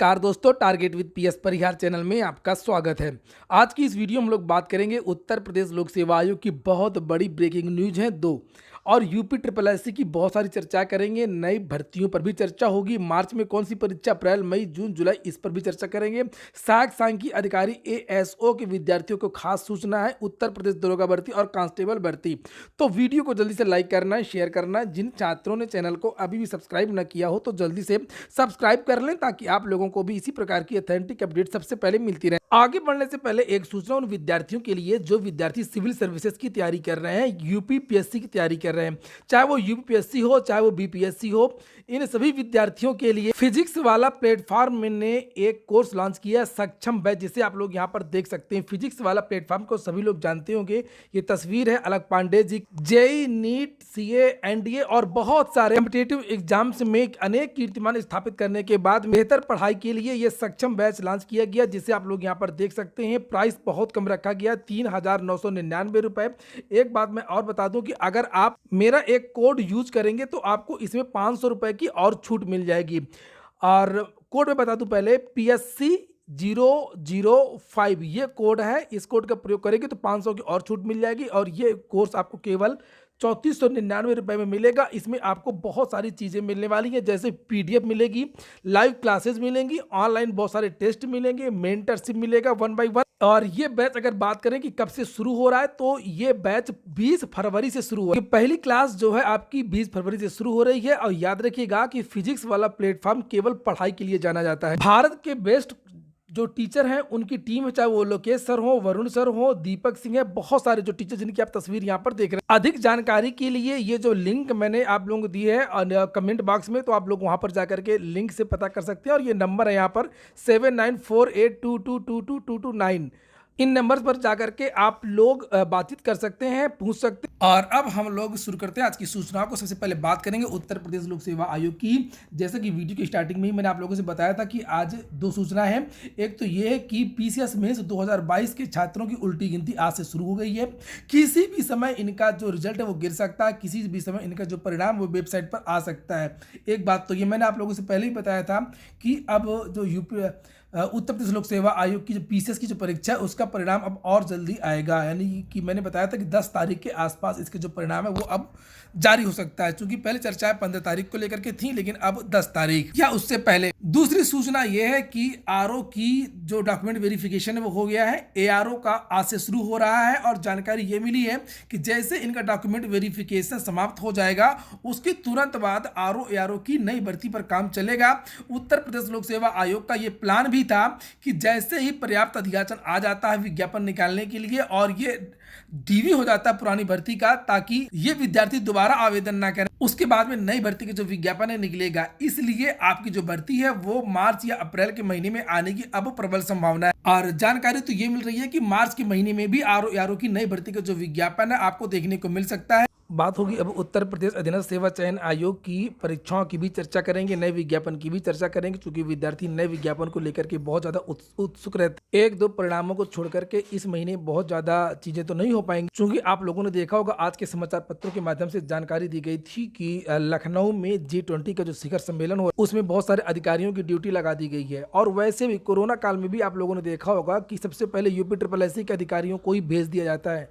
नमस्कार दोस्तों, target with PS Parihar channel में आपका स्वागत है। आज की इस वीडियो में हम लोग बात करेंगे उत्तर प्रदेश लोक सेवा आयोग की बहुत बड़ी ब्रेकिंग न्यूज है दो, और यूपी ट्रिपल एससी की बहुत सारी चर्चा करेंगे। नई भर्तियों पर भी चर्चा होगी। मार्च में कौन सी परीक्षा, अप्रैल, मई, जून, जुलाई, इस पर भी चर्चा करेंगे। सहायक सांख्यिकी अधिकारी एएसओ के विद्यार्थियों को खास सूचना है, उत्तर प्रदेश दरोगा भर्ती और कांस्टेबल भर्ती। तो वीडियो को जल्दी से लाइक करना है, शेयर करना है। जिन छात्रों ने चैनल को अभी भी सब्सक्राइब न किया हो तो जल्दी से सब्सक्राइब कर लें, ताकि आप लोगों को भी इसी प्रकार की ऑथेंटिक अपडेट सबसे पहले मिलती रहे। आगे बढ़ने से पहले एक सूचना उन विद्यार्थियों के लिए जो विद्यार्थी सिविल सर्विसेज की तैयारी कर रहे हैं, यूपीपीएससी की तैयारी कर रहे हैं, चाहे वो यूपीपीएससी हो चाहे वो बीपीएससी हो, इन सभी विद्यार्थियों के लिए फिजिक्स वाला प्लेटफॉर्म ने एक कोर्स लॉन्च किया, सक्षम बैच, जिसे आप लोग यहाँ पर देख सकते हैं। फिजिक्स वाला प्लेटफॉर्म को सभी लोग जानते होंगे। ये तस्वीर है अलग Pandey ji. JEE, NEET, CA, NDA और बहुत सारे कॉम्पिटिटिव एग्जाम्स में अनेक कीर्तिमान स्थापित करने के बाद बेहतर पढ़ाई के लिए ये सक्षम बैच लॉन्च किया गया, जिसे आप लोग यहाँ पर देख सकते हैं। प्राइस बहुत कम रखा गया, 3,999 रुपए। एक बात मैं और बता दूं कि अगर आप मेरा एक कोड यूज करेंगे तो आपको इसमें 500 रुपए की और छूट मिल जाएगी। और कोड में बता दूं पहले, PSC 005 ये कोड है। इस कोड का प्रयोग करेंगे तो 500 की और छूट मिल जाएगी, और ये कोर्स आपको केवल 3499 रुपये में मिलेगा। इसमें आपको बहुत सारी चीज़ें मिलने वाली हैं, जैसे PDF मिलेगी, लाइव क्लासेस मिलेंगी, ऑनलाइन बहुत सारे टेस्ट मिलेंगे, मेंटरशिप मिलेगा 1 by 1। और ये बैच अगर बात करें कि कब से शुरू हो रहा है, तो ये बैच 20 फरवरी से शुरू हो रहा है। पहली क्लास जो है आपकी 20 फरवरी से शुरू हो रही है। और याद रखिएगा कि फिजिक्स वाला प्लेटफॉर्म केवल पढ़ाई के लिए जाना जाता है। भारत के बेस्ट जो टीचर हैं उनकी टीम है, चाहे वो लोकेश सर हो, वरुण सर हो, दीपक सिंह है, बहुत सारे जो टीचर जिनकी आप तस्वीर यहाँ पर देख रहे हैं। अधिक जानकारी के लिए ये जो लिंक मैंने आप लोगों को दी है कमेंट बॉक्स में, तो आप लोग वहां पर जाकर के लिंक से पता कर सकते हैं। और ये नंबर है यहाँ पर 7948222229। इन नंबर्स पर जाकर के आप लोग बातचीत कर सकते हैं, पूछ सकते हैं। और अब हम लोग शुरू करते हैं आज की सूचनाओं को। सबसे पहले बात करेंगे उत्तर प्रदेश लोक सेवा आयोग की। जैसे कि वीडियो की स्टार्टिंग में ही मैंने आप लोगों से बताया था कि आज दो सूचना है। एक तो ये है कि PCS मेंस 2022 के छात्रों की उल्टी गिनती आज से शुरू हो गई है। किसी भी समय इनका जो रिजल्ट है वो गिर सकता है, किसी भी समय इनका जो परिणाम वो वेबसाइट पर आ सकता है। एक बात तो ये मैंने आप लोगों से पहले ही बताया था कि अब जो उत्तर प्रदेश लोक सेवा आयोग की जो PCS की जो परीक्षा है उसका परिणाम अब और जल्दी आएगा। यानी कि मैंने बताया था कि 10 तारीख के आसपास इसके जो परिणाम है वो अब जारी हो सकता है, क्योंकि पहले चर्चाएं 15 तारीख को लेकर के थी, लेकिन अब 10 तारीख या उससे पहले। दूसरी सूचना यह है कि आरओ की जो डॉक्यूमेंट वेरिफिकेशन है वो हो गया है। ARO का आज से शुरू हो रहा है, और जानकारी ये मिली है कि जैसे इनका डॉक्यूमेंट वेरिफिकेशन समाप्त हो जाएगा उसके तुरंत बाद ARO की नई भर्ती पर काम चलेगा। उत्तर प्रदेश लोक सेवा आयोग का ये प्लान भी था कि जैसे ही पर्याप्त अधियाचन आ जाता है विज्ञापन निकालने के लिए, और ये डीवी हो जाता है पुरानी भर्ती का, ताकि ये विद्यार्थी दोबारा आवेदन ना करें, उसके बाद में नई भर्ती के जो विज्ञापन है निकलेगा। इसलिए आपकी जो भर्ती है वो मार्च या अप्रैल के महीने में आने की अब प्रबल संभावना है। और जानकारी तो ये मिल रही है कि मार्च के महीने में भी ARO की नई भर्ती का जो विज्ञापन है आपको देखने को मिल सकता है। बात होगी अब उत्तर प्रदेश अधीनस्थ सेवा चयन आयोग की परीक्षाओं की भी चर्चा करेंगे, नए विज्ञापन की भी चर्चा करेंगे, क्योंकि विद्यार्थी नए विज्ञापन को लेकर के बहुत ज़्यादा उत्सुक रहते हैं। एक दो परिणामों को छोड़ करके इस महीने बहुत ज़्यादा चीज़ें तो नहीं हो पाएंगी, क्योंकि आप लोगों ने देखा होगा आज के समाचार पत्रों के माध्यम से जानकारी दी गई थी कि लखनऊ में G20 का जो शिखर सम्मेलन हुआ उसमें बहुत सारे अधिकारियों की ड्यूटी लगा दी गई है। और वैसे भी कोरोना काल में भी आप लोगों ने देखा होगा कि सबसे पहले यूपी ट्रिपल एससी के अधिकारियों को ही भेज दिया जाता है।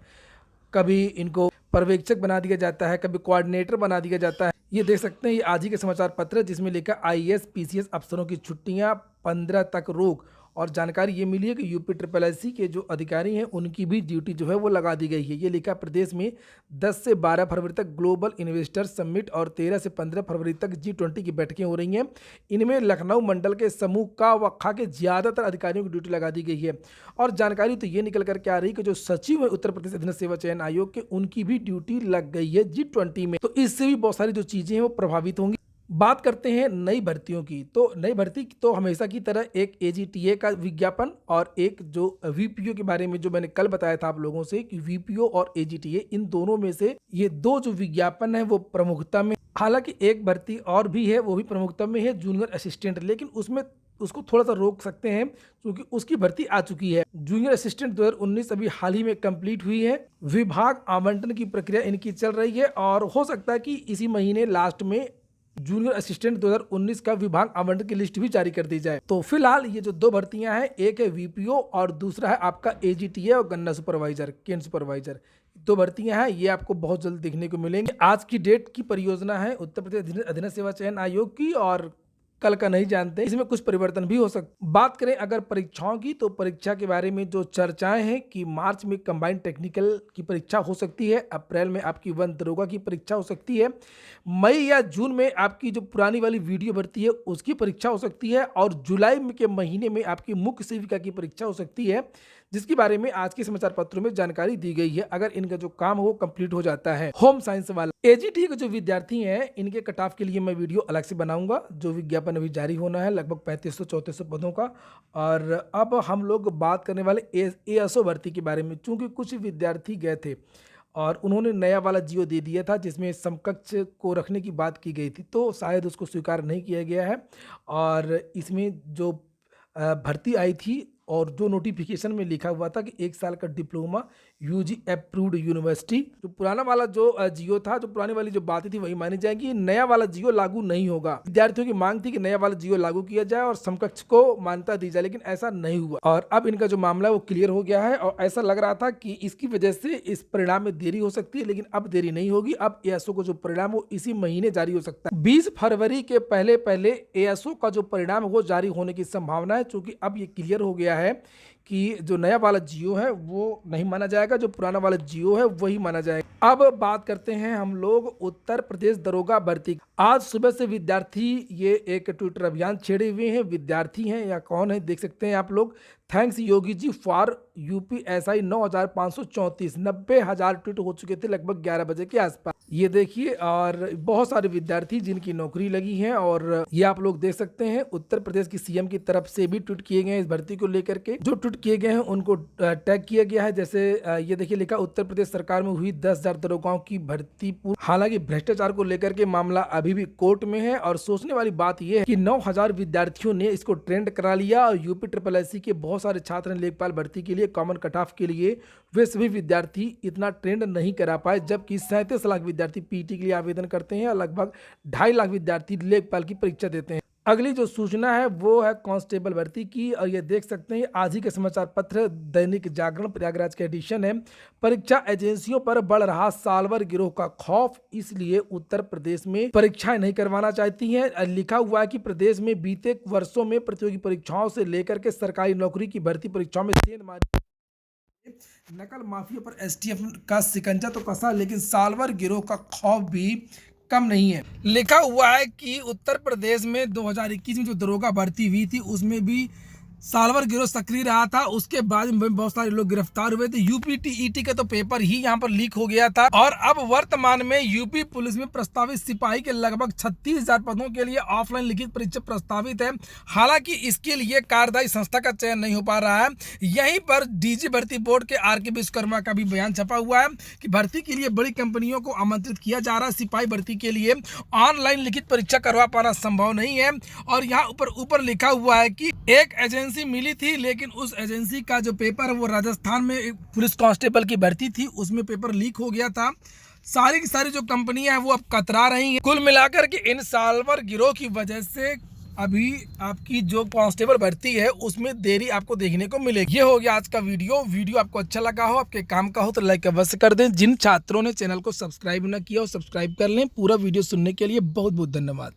कभी इनको पर्यवेक्षक बना दिया जाता है, कभी कोऑर्डिनेटर बना दिया जाता है। ये देख सकते हैं, ये आज ही के समाचार पत्र जिसमें लिखा IAS PCS अफसरों की छुट्टियां 15 तक रोक। और जानकारी ये मिली है कि यूपी ट्रिपल एससी के जो अधिकारी हैं उनकी भी ड्यूटी जो है वो लगा दी गई है। ये लिखा प्रदेश में 10 से 12 फरवरी तक ग्लोबल इन्वेस्टर समिट और 13 से 15 फरवरी तक G20 की बैठकें हो रही हैं। इनमें लखनऊ मंडल के समूह का वक्खा के ज़्यादातर अधिकारियों की ड्यूटी लगा दी गई है। और जानकारी तो ये निकल करके आ रही है कि जो सचिव है उत्तर प्रदेश अधीनस्थ सेवा चयन आयोग के, उनकी भी ड्यूटी लग गई है G20 में। तो इससे भी बहुत सारी जो चीज़ें हैं वो प्रभावित होंगी। बात करते हैं नई भर्तियों की। तो नई भर्ती तो हमेशा की तरह एक AGTA का विज्ञापन और एक जो VPO के बारे में जो मैंने कल बताया था आप लोगों से कि VPO और AGTA, इन दोनों में से ये दो जो विज्ञापन है वो प्रमुखता में। हालांकि एक भर्ती और भी है, वो भी प्रमुखता में है, जूनियर असिस्टेंट, लेकिन उसमें उसको थोड़ा सा रोक सकते हैं क्योंकि उसकी भर्ती आ चुकी है। जूनियर असिस्टेंट 2019 अभी हाल ही में कंप्लीट हुई है। विभाग आवंटन की प्रक्रिया इनकी चल रही है, और हो सकता है कि इसी महीने लास्ट में जूनियर असिस्टेंट 2019 का विभाग आवंटन की लिस्ट भी जारी कर दी जाए। तो फिलहाल ये जो 2 भर्तियां हैं, एक है वीपीओ और दूसरा है आपका एजीटीए और गन्ना सुपरवाइजर, केन सुपरवाइजर। 2 भर्तियां हैं, ये आपको बहुत जल्द देखने को मिलेंगी। आज की डेट की परियोजना है उत्तर प्रदेश अधीनस्थ सेवा चयन आयोग की, और कल का नहीं जानते, इसमें कुछ परिवर्तन भी हो सकते। बात करें अगर परीक्षाओं की, तो परीक्षा के बारे में जो चर्चाएं हैं कि मार्च में कंबाइंड टेक्निकल की परीक्षा हो सकती है, अप्रैल में आपकी वन दरोगा की परीक्षा हो सकती है, मई या जून में आपकी जो पुरानी वाली वीडियो भर्ती है उसकी परीक्षा हो सकती है, और जुलाई के महीने में आपकी मुख्य सेविका की परीक्षा हो सकती है, जिसके बारे में आज के समाचार पत्रों में जानकारी दी गई है, अगर इनका जो काम हो कंप्लीट हो जाता है। होम साइंस वाला एजीटी के जो विद्यार्थी हैं, इनके कट ऑफ के लिए मैं वीडियो अलग से बनाऊंगा। जो विज्ञापन अभी जारी होना है लगभग 3500-3400 पदों का। और अब हम लोग बात करने वाले एएसओ भर्ती के बारे में, चूंकि कुछ विद्यार्थी गए थे और उन्होंने नया वाला जियो दे दिया था जिसमें समकक्ष को रखने की बात की गई थी, तो शायद उसको स्वीकार नहीं किया गया है। और इसमें जो भर्ती आई थी और जो नोटिफिकेशन में लिखा हुआ था कि 1 साल का डिप्लोमा यूजी अप्रूव्ड यूनिवर्सिटी, जो पुराना वाला जो जियो था, जो पुरानी वाली जो बातें थी वही मानी जाएगी, नया वाला जियो लागू नहीं होगा। विद्यार्थियों की मांग थी कि नया वाला जियो लागू किया जाए और समकक्ष को मान्यता दी जाए, लेकिन ऐसा नहीं हुआ। और अब इनका जो मामला है वो क्लियर हो गया है, और ऐसा लग रहा था कि इसकी वजह से इस परिणाम में देरी हो सकती है, लेकिन अब देरी नहीं होगी। अब एएसओ को जो परिणाम वो इसी महीने जारी हो सकता है। 20 फरवरी के पहले पहले एएसओ का जो परिणाम है वो जारी होने की संभावना है, क्योंकि अब ये क्लियर हो गया है कि जो नया वाला जियो है वो नहीं माना जाएगा, जो पुराना वाला जियो है वही माना जाएगा। अब बात करते हैं हम लोग उत्तर प्रदेश दरोगा भर्ती। आज सुबह से विद्यार्थी ये एक ट्विटर अभियान छेड़े हुए हैं। विद्यार्थी हैं या कौन है देख सकते हैं आप लोग। Thanks Yogi ji for UPSI 9534, 90,000 tweet हो चुके थे लगभग 11 बजे के आसपास। ये देखिए, और बहुत सारे विद्यार्थी जिनकी नौकरी लगी है, और ये आप लोग देख सकते हैं उत्तर प्रदेश की सीएम की तरफ से भी ट्वीट किए गए हैं इस भर्ती को लेकर के। जो ट्वीट किए गए हैं उनको टैग किया गया है, जैसे ये देखिए लिखा, उत्तर प्रदेश सरकार में हुई 10,000 दरोगाओं की भर्ती पूर्ण। हालांकि भ्रष्टाचार को लेकर के मामला अभी भी कोर्ट में है, और सोचने वाली बात यह है कि 9,000 विद्यार्थियों ने इसको ट्रेंड करा लिया, और यूपी SSSC के बहुत सारे छात्र ने लेखपाल भर्ती के लिए कॉमन कट ऑफ के लिए वे सभी विद्यार्थी इतना ट्रेंड नहीं करा पाए, जबकि 37 लाख विद्यार्थी पीटी के लिए आवेदन करते हैं और लगभग 2.5 लाख विद्यार्थी लेखपाल की परीक्षा देते हैं। अगली जो सूचना है वो है कांस्टेबल भर्ती की, और ये देख सकते हैं आज ही के समाचार पत्र दैनिक जागरण प्रयागराज का एडिशन है। परीक्षा एजेंसियों पर बढ़ रहा सालवर गिरोह का खौफ, इसलिए उत्तर प्रदेश में परीक्षाएं नहीं करवाना चाहती हैं। लिखा हुआ है कि प्रदेश में बीते वर्षों में प्रतियोगी परीक्षाओं से लेकर के सरकारी नौकरी की भर्ती परीक्षाओं में सेंध मारी, नकल माफिया पर एसटीएफ का शिकंजा तो कसा, लेकिन सालवर गिरोह का खौफ भी कम नहीं है। लिखा हुआ है कि उत्तर प्रदेश में 2021 में जो दरोगा भर्ती हुई थी उसमें भी सालवर गिरोह सक्रिय रहा था। उसके बाद में बहुत सारे लोग गिरफ्तार हुए थे। यूपीटीईटी का तो पेपर ही यहाँ पर लीक हो गया था, और अब वर्तमान में यूपी पुलिस में प्रस्तावित सिपाही के लगभग 36,000 पदों के लिए ऑफलाइन लिखित परीक्षा प्रस्तावित है। हालांकि इसके लिए कार्यदायी संस्था का चयन नहीं हो पा रहा है। यहीं पर डीजी भर्ती बोर्ड के आर.के. विश्वकर्मा का भी बयान छपा हुआ है कि भर्ती के लिए बड़ी कंपनियों को आमंत्रित किया जा रहा है। सिपाही भर्ती के लिए ऑनलाइन लिखित परीक्षा करवा पाना संभव नहीं है। और यहाँ ऊपर लिखा हुआ है कि एक एजेंसी मिली थी, लेकिन उस एजेंसी का जो पेपर है वो राजस्थान में पुलिस कांस्टेबल की भर्ती थी, उसमें पेपर लीक हो गया था। सारी की सारी जो कंपनियां हैं वो अब कतरा रही हैं। कुल मिलाकर के इन सालवर गिरोह की वजह से अभी आपकी जो कांस्टेबल भर्ती है उसमें देरी आपको देखने को मिलेगी। ये हो गया आज का वीडियो आपको अच्छा लगा हो, आपके काम का हो तो लाइक अवश्य कर दें। जिन छात्रों ने चैनल को सब्सक्राइब न किया हो सब्सक्राइब कर लें। पूरा वीडियो सुनने के लिए बहुत बहुत धन्यवाद।